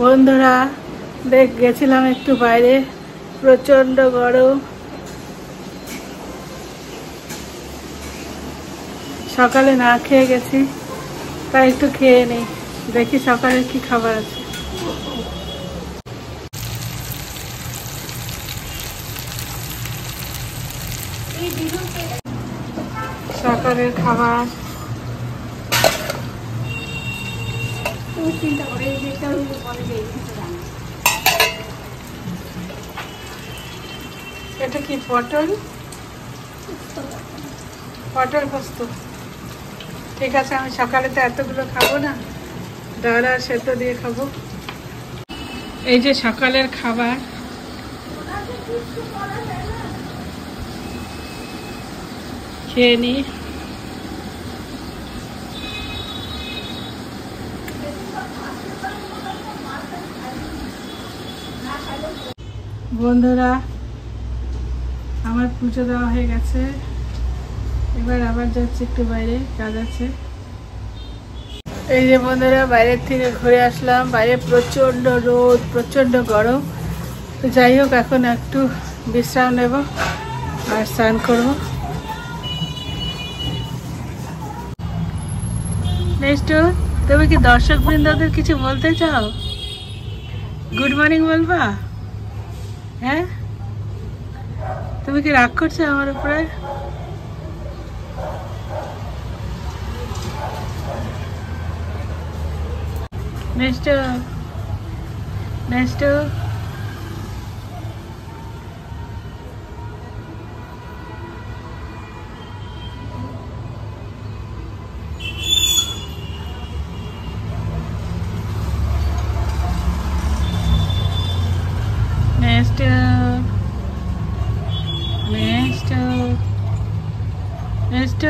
বন্ধুরা গেছিলাম একটু বাইরে, প্রচন্ড গরম। সকালে না খেয়ে গেছি, তাই একটু খেয়ে নেই, দেখি সকালে কি খাবার আছে। সকালের খাবার এটা কি? পটল পোস্ত। ঠিক আছে, আমি সকালে তো এতগুলো খাবো না, ডাল আর সেদ্ধ দিয়ে খাবো। এই যে সকালের খাবার, খেয়ে নি। বন্ধুরা আমার পুজো দেওয়া হয়ে গেছে, এবার আবার যাচ্ছি একটু বাইরে, কাজ আছে। এই যে বন্ধুরা বাইরের থেকে ঘুরে আসলাম, বাইরে প্রচন্ড রোদ, প্রচন্ড গরম। তো যাই হোক, এখন একটু বিশ্রাম নেব আর স্নান করব। নেক্সট, তুমি কি দর্শক বৃন্দদের কিছু বলতে চাও? গুড মর্নিং বলবা? হ্যাঁ, তুমি কি রাগ করছো আমার উপরে? Next next next next next